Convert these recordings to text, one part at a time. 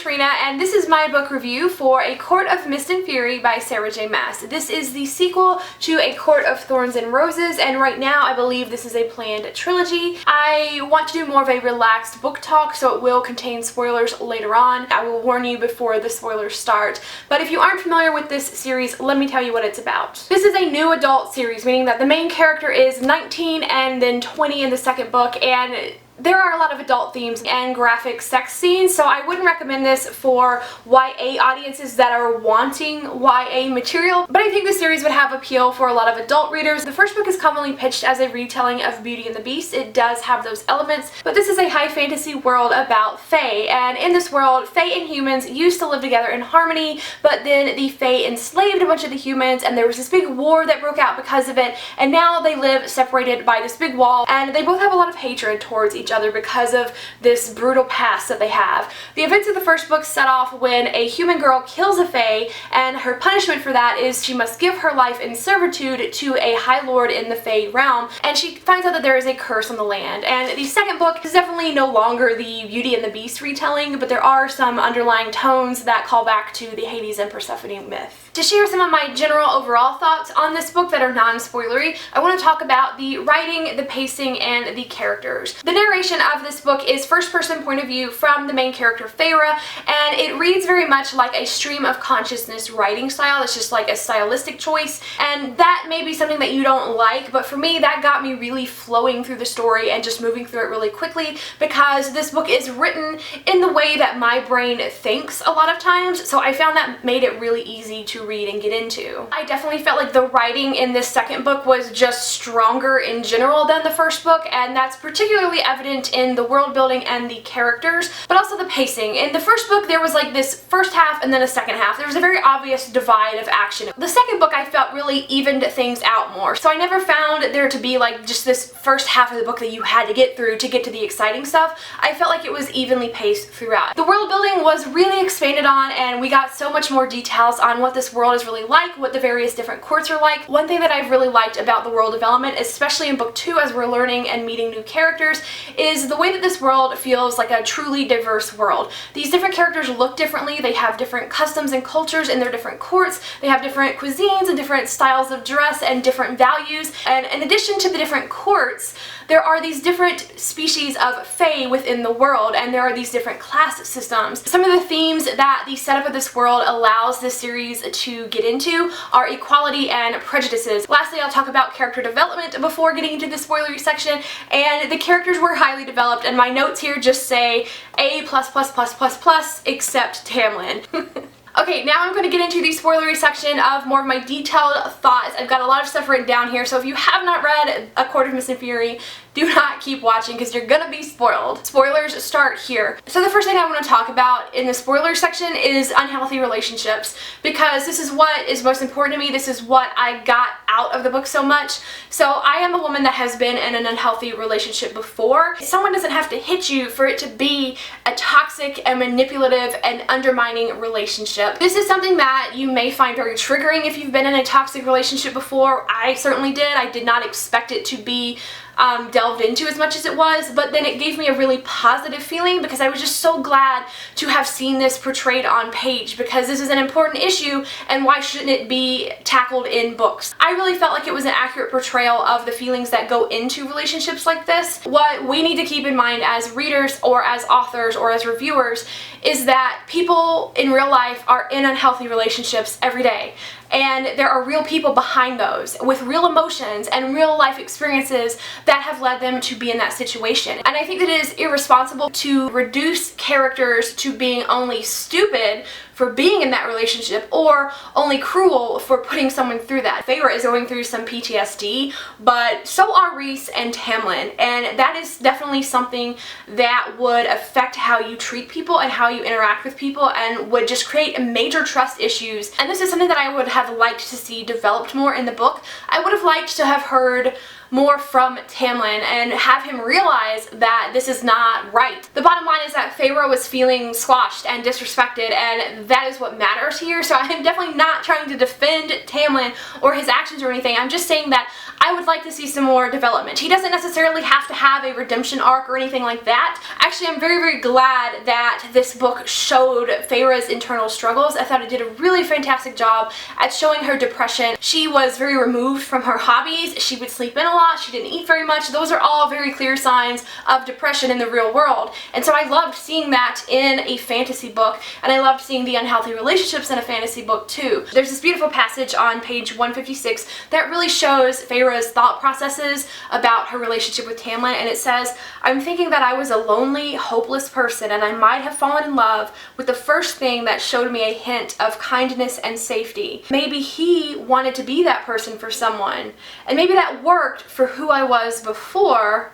Trina, and this is my book review for A Court of Mist and Fury by Sarah J. Maas. This is the sequel to A Court of Thorns and Roses, and right now I believe this is a planned trilogy. I want to do more of a relaxed book talk, so it will contain spoilers later on. I will warn you before the spoilers start, but if you aren't familiar with this series, let me tell you what it's about. This is a new adult series, meaning that the main character is 19 and then 20 in the second book, and there are a lot of adult themes and graphic sex scenes, so I wouldn't recommend this for YA audiences that are wanting YA material, but I think the series would have appeal for a lot of adult readers. The first book is commonly pitched as a retelling of Beauty and the Beast. It does have those elements, but this is a high fantasy world about Fae, and in this world, Fae and humans used to live together in harmony, but then the Fae enslaved a bunch of the humans, and there was this big war that broke out because of it, and now they live separated by this big wall, and they both have a lot of hatred towards each other because of this brutal past that they have. The events of the first book set off when a human girl kills a Fae, and her punishment for that is she must give her life in servitude to a High Lord in the Fae realm, and she finds out that there is a curse on the land. And the second book is definitely no longer the Beauty and the Beast retelling, but there are some underlying tones that call back to the Hades and Persephone myth. To share some of my general overall thoughts on this book that are non-spoilery, I want to talk about the writing, the pacing, and the characters. The narration of this book is first-person point of view from the main character Feyre, and it reads very much like a stream of consciousness writing style. It's just like a stylistic choice, and that may be something that you don't like, but for me that got me really flowing through the story and just moving through it really quickly, because this book is written in the way that my brain thinks a lot of times, so I found that made it really easy to read and get into. I definitely felt like the writing in this second book was just stronger in general than the first book, and that's particularly evident in the world building and the characters, but also the pacing. In the first book there was like this first half and then a second half. There was a very obvious divide of action. The second book I felt really evened things out more, so I never found there to be like just this first half of the book that you had to get through to get to the exciting stuff. I felt like it was evenly paced throughout. The world building was really expanded on, and we got so much more details on what this world is really like, what the various different courts are like. One thing that I've really liked about the world development, especially in book 2 as we're learning and meeting new characters, is the way that this world feels like a truly diverse world. These different characters look differently, they have different customs and cultures in their different courts, they have different cuisines and different styles of dress and different values, and in addition to the different courts, there are these different species of Fae within the world, and there are these different class systems. Some of the themes that the setup of this world allows this series to get into are equality and prejudices. Lastly, I'll talk about character development before getting into the spoilery section, and the characters were highly developed, and my notes here just say A+++++, except Tamlin. Okay, now I'm going to get into the spoilery section of more of my detailed thoughts. I've got a lot of stuff written down here, so if you have not read A Court of Mist and Fury, do not keep watching because you're gonna be spoiled. Spoilers start here. So the first thing I want to talk about in the spoiler section is unhealthy relationships, because this is what is most important to me. This is what I got out of the book so much. So I am a woman that has been in an unhealthy relationship before. Someone doesn't have to hit you for it to be a toxic and manipulative and undermining relationship. This is something that you may find very triggering if you've been in a toxic relationship before. I certainly did. I did not expect it to be delved into as much as it was, but then it gave me a really positive feeling because I was just so glad to have seen this portrayed on page, because this is an important issue and why shouldn't it be tackled in books? I really felt like it was an accurate portrayal of the feelings that go into relationships like this. What we need to keep in mind as readers or as authors or as reviewers is that people in real life are in unhealthy relationships every day. And there are real people behind those with real emotions and real life experiences that have led them to be in that situation. And I think that it is irresponsible to reduce characters to being only stupid for being in that relationship or only cruel for putting someone through that. Feyre is going through some PTSD, but so are Rhys and Tamlin, and that is definitely something that would affect how you treat people and how you interact with people and would just create major trust issues. And this is something that I would have liked to see developed more in the book. I would have liked to have heard more from Tamlin and have him realize that this is not right. The bottom line is that Feyre was feeling squashed and disrespected, and that is what matters here. So I'm definitely not trying to defend Tamlin or his actions or anything. I'm just saying that I would like to see some more development. He doesn't necessarily have to have a redemption arc or anything like that. Actually, I'm very, very glad that this book showed Feyre's internal struggles. I thought it did a really fantastic job at showing her depression. She was very removed from her hobbies. She would sleep in a lot. She didn't eat very much. Those are all very clear signs of depression in the real world. And so I loved seeing that in a fantasy book, and I loved seeing the unhealthy relationships in a fantasy book too. There's this beautiful passage on page 156 that really shows Feyre's thought processes about her relationship with Tamlin, and it says, "I'm thinking that I was a lonely, hopeless person, and I might have fallen in love with the first thing that showed me a hint of kindness and safety. Maybe he wanted to be that person for someone, and maybe that worked for who I was before,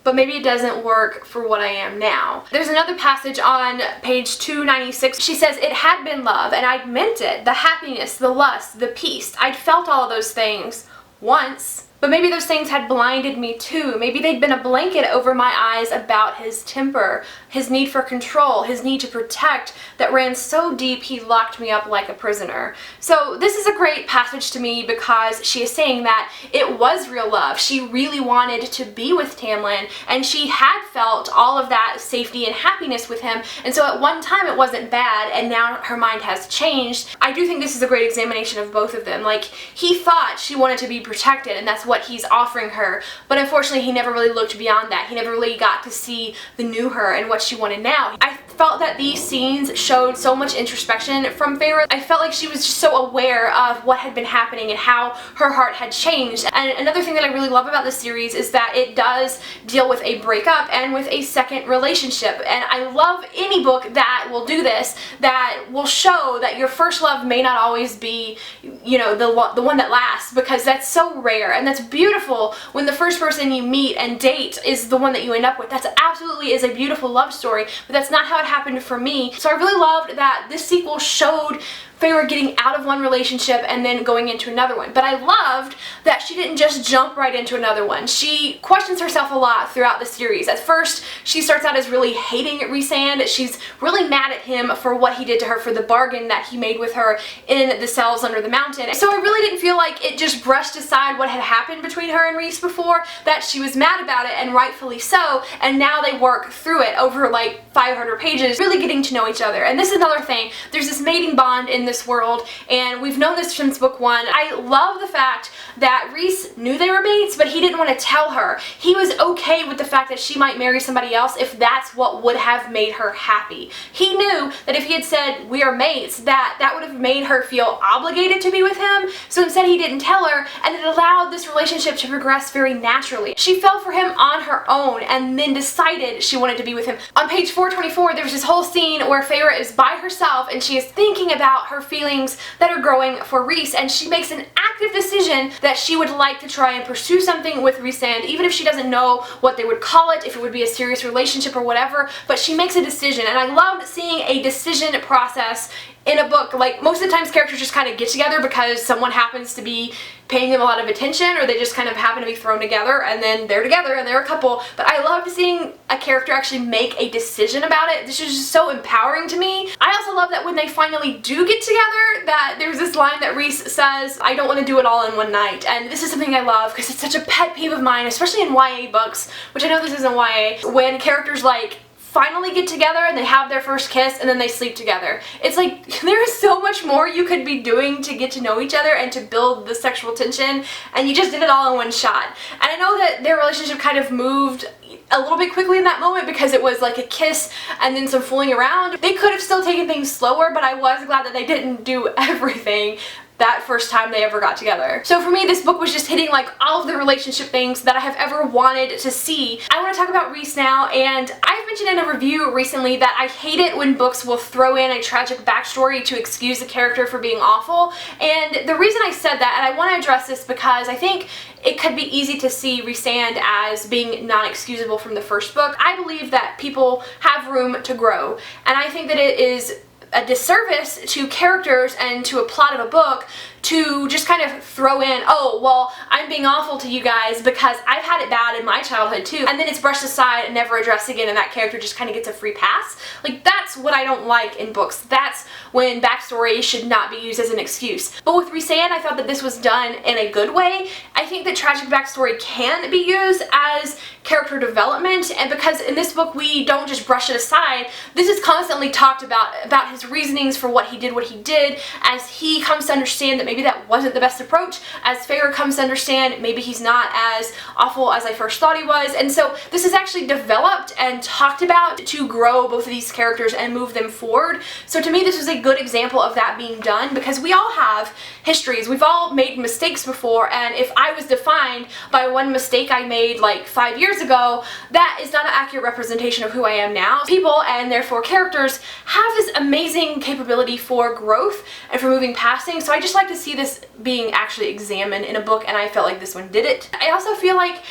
but maybe it doesn't work for what I am now." There's another passage on page 296. She says, "It had been love, and I'd meant it. The happiness, the lust, the peace. I'd felt all of those things once. But maybe those things had blinded me too. Maybe they'd been a blanket over my eyes about his temper, his need for control, his need to protect that ran so deep he locked me up like a prisoner." So this is a great passage to me because she is saying that it was real love. She really wanted to be with Tamlin, and she had felt all of that safety and happiness with him, and so at one time it wasn't bad, and now her mind has changed. I do think this is a great examination of both of them. Like, he thought she wanted to be protected, and that's what he's offering her, but unfortunately he never really looked beyond that. He never really got to see the new her and what she wanted now. I felt that these scenes showed so much introspection from Feyre. I felt like she was just so aware of what had been happening and how her heart had changed. And another thing that I really love about this series is that it does deal with a breakup and with a second relationship, and I love any book that will do this, that will show that your first love may not always be, you know, the one that lasts, because that's so rare, and that's beautiful when the first person you meet and date is the one that you end up with. That's absolutely is a beautiful love story, but that's not how it happened for me. So I really loved that this sequel showed Feyre getting out of one relationship and then going into another one. But I loved that she didn't just jump right into another one. She questions herself a lot throughout the series. At first, she starts out as really hating Rhysand. She's really mad at him for what he did to her, for the bargain that he made with her in the cells under the mountain. So I really didn't feel like it just brushed aside what had happened between her and Rhys before, that she was mad about it, and rightfully so, and now they work through it over like 500 pages, really getting to know each other. And this is another thing. There's this mating bond in this world, and we've known this since book one. I love the fact that Rhys knew they were mates, but he didn't want to tell her. He was okay with the fact that she might marry somebody else if that's what would have made her happy. He knew that if he had said, "We are mates," that would have made her feel obligated to be with him. So instead he didn't tell her, and it allowed this relationship to progress very naturally. She fell for him on her own and then decided she wanted to be with him. On page 424, there's this whole scene where Feyre is by herself and she is thinking about her feelings that are growing for Rhys, and she makes an active decision that she would like to try and pursue something with Rhysand, even if she doesn't know what they would call it, if it would be a serious relationship or whatever, but she makes a decision. And I loved seeing a decision process in a book. Like, most of the times characters just kind of get together because someone happens to be paying them a lot of attention, or they just kind of happen to be thrown together and then they're together and they're a couple. But I loved seeing a character actually make a decision about it. This is just so empowering to me. I also love that when they finally do get together, that there's this line that Rhys says, "I don't want to do it all in one night." And this is something I love because it's such a pet peeve of mine, especially in YA books, which I know this isn't YA, when characters like finally get together and they have their first kiss and then they sleep together. It's like, there is so much more you could be doing to get to know each other and to build the sexual tension, and you just did it all in one shot. And I know that their relationship kind of moved a little bit quickly in that moment because it was like a kiss and then some fooling around. They could have still taken things slower, but I was glad that they didn't do everything that first time they ever got together. So for me, this book was just hitting like all of the relationship things that I have ever wanted to see. I want to talk about Rhys now, and I've mentioned in a review recently that I hate it when books will throw in a tragic backstory to excuse the character for being awful. And the reason I said that, and I want to address this because I think it could be easy to see Rhysand as being non-excusable from the first book. I believe that people have room to grow, and I think that it is a disservice to characters and to a plot of a book to just kind of throw in, oh, well, I'm being awful to you guys because I've had it bad in my childhood too, and then it's brushed aside and never addressed again, and that character just kind of gets a free pass. Like, that's what I don't like in books. That's when backstory should not be used as an excuse. But with Rhys-Anne, I thought that this was done in a good way. I think that tragic backstory can be used as character development, and because in this book we don't just brush it aside, this is constantly talked about his reasonings for what he did, as he comes to understand that maybe that wasn't the best approach, as Feyre comes to understand maybe he's not as awful as I first thought he was, and so this is actually developed and talked about to grow both of these characters and move them forward. So to me, this was a good example of that being done, because we all have histories, we've all made mistakes before, and if I was defined by one mistake I made like 5 years ago, that is not an accurate representation of who I am now. People, and therefore characters, have this amazing capability for growth and for moving past things, so I just like to see this being actually examined in a book, and I felt like this one did it. I also feel like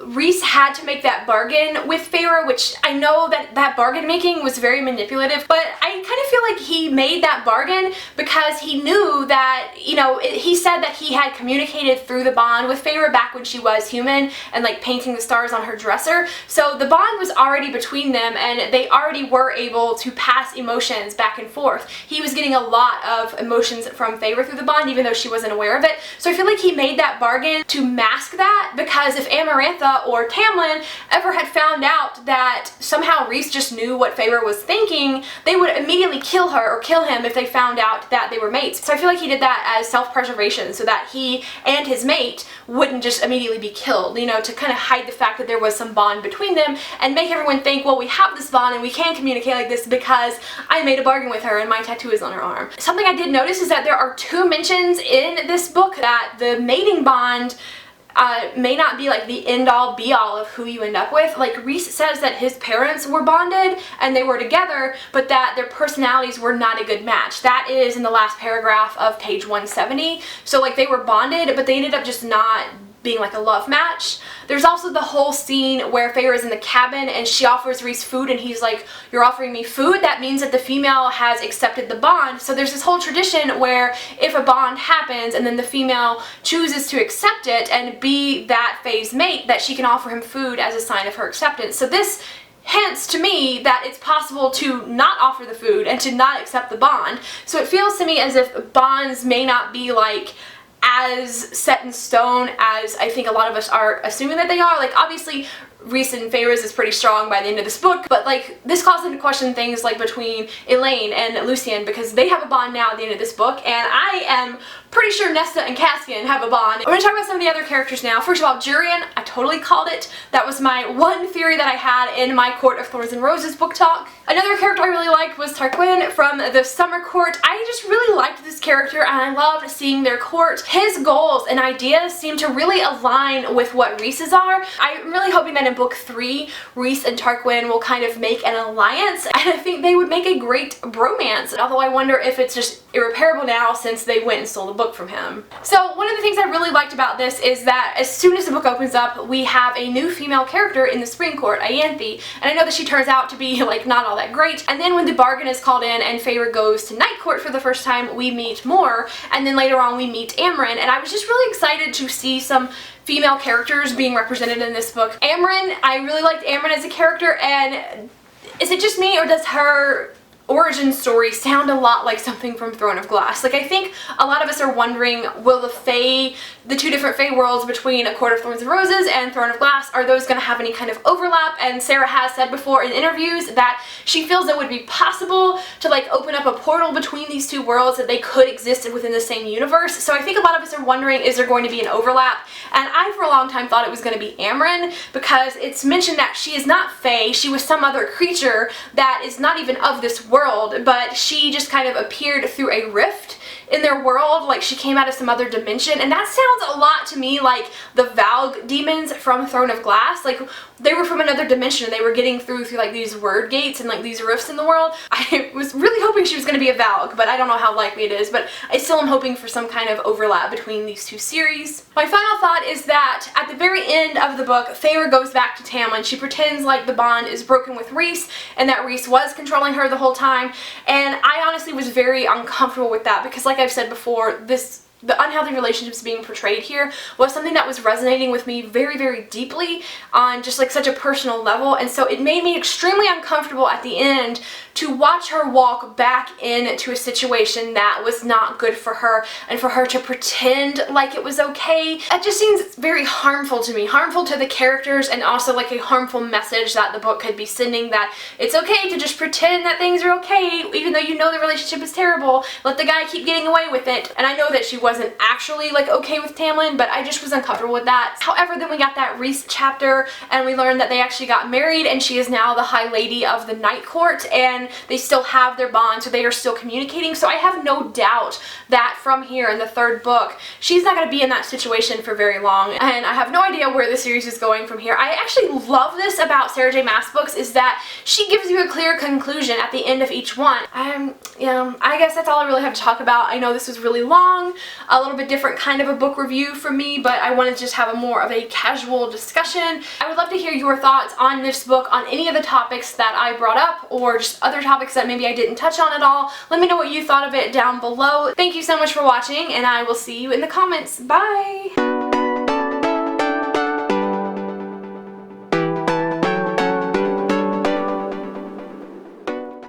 Rhys had to make that bargain with Feyre, which I know that bargain making was very manipulative, but I kind of feel like he made that bargain because he knew that, you know, he said that he had communicated through the bond with Feyre back when she was human and like painting the stars on her dresser. So the bond was already between them, and they already were able to pass emotions back and forth. He was getting a lot of emotions from Feyre through the bond, even though she wasn't aware of it. So I feel like he made that bargain to mask that, because if Amarantha or Tamlin ever had found out that somehow Rhys just knew what Feyre was thinking, they would immediately kill her or kill him if they found out that they were mates. So I feel like he did that as self-preservation, so that he and his mate wouldn't just immediately be killed, you know, to kind of hide the fact that there was some bond between them and make everyone think, well, we have this bond and we can communicate like this because I made a bargain with her and my tattoo is on her arm. Something I did notice is that there are 2 mentions in this book that the mating bond may not be like the end-all be-all of who you end up with. Like, Rhys says that his parents were bonded and they were together, but that their personalities were not a good match. That is in the last paragraph of page 170. So like, they were bonded, but they ended up just not being like a love match. There's also the whole scene where Feyre is in the cabin and she offers Rhys food and he's like, you're offering me food? That means that the female has accepted the bond. So there's this whole tradition where if a bond happens and then the female chooses to accept it and be that Fae's mate, that she can offer him food as a sign of her acceptance. So this hints to me that it's possible to not offer the food and to not accept the bond. So it feels to me as if bonds may not be like as set in stone as I think a lot of us are assuming that they are. Like, obviously Rhys and Feyre's is pretty strong by the end of this book, but like, this calls into question things like between Elaine and Lucien, because they have a bond now at the end of this book, and I am pretty sure Nesta and Caspian have a bond. We're going to talk about some of the other characters now. First of all, Jurian, I totally called it. That was my one theory that I had in my Court of Thorns and Roses book talk. Another character I really liked was Tarquin from the Summer Court. I just really liked this character and I loved seeing their court. His goals and ideas seem to really align with what Rhys's are. I'm really hoping that in book 3, Rhys and Tarquin will kind of make an alliance, and I think they would make a great bromance, although I wonder if it's just irreparable now since they went and stole the book from him. So one of the things I really liked about this is that as soon as the book opens up, we have a new female character in the Spring Court, Ianthe, and I know that she turns out to be like not all that great, and then when the bargain is called in and Feyre goes to Night Court for the first time, we meet more, and then later on we meet Amren, and I was just really excited to see some female characters being represented in this book. Amren, I really liked Amren as a character, and is it just me or does her origin story sound a lot like something from Throne of Glass? Like, I think a lot of us are wondering, will the two different Fae worlds between A Court of Thorns and Roses and Throne of Glass, are those going to have any kind of overlap? And Sarah has said before in interviews that she feels it would be possible to like open up a portal between these two worlds, that they could exist within the same universe. So I think a lot of us are wondering, is there going to be an overlap? And I for a long time thought it was going to be Amren, because it's mentioned that she is not Fae, she was some other creature that is not even of this world, but she just kind of appeared through a rift in their world, like she came out of some other dimension, and that sounds a lot to me like the Valg demons from Throne of Glass. Like they were from another dimension and they were getting through like these word gates and like these rifts in the world. I was really hoping she was going to be a Valg, but I don't know how likely it is, but I still am hoping for some kind of overlap between these two series. My final thought is that at the very end of the book, Feyre goes back to Tamlin. She pretends like the bond is broken with Rhys and that Rhys was controlling her the whole time, and I honestly was very uncomfortable with that because, like I've said before, the unhealthy relationships being portrayed here was something that was resonating with me very, very deeply on just like such a personal level, and so it made me extremely uncomfortable at the end to watch her walk back into a situation that was not good for her and for her to pretend like it was okay. It just seems very harmful to me, harmful to the characters, and also like a harmful message that the book could be sending, that it's okay to just pretend that things are okay even though you know the relationship is terrible. Let the guy keep getting away with it. And I know that she wasn't actually like okay with Tamlin, but I just was uncomfortable with that. However, then we got that Rhys chapter and we learned that they actually got married and she is now the High Lady of the Night Court, and they still have their bond, so they are still communicating. So I have no doubt that from here in the third book, she's not going to be in that situation for very long, and I have no idea where the series is going from here. I actually love this about Sarah J Maas books, is that she gives you a clear conclusion at the end of each one. I guess that's all I really have to talk about. I know this was really long, a little bit different kind of a book review for me, but I wanted to just have a more of a casual discussion. I would love to hear your thoughts on this book, on any of the topics that I brought up, or just other topics that maybe I didn't touch on at all. Let me know what you thought of it down below. Thank you so much for watching, and I will see you in the comments. Bye!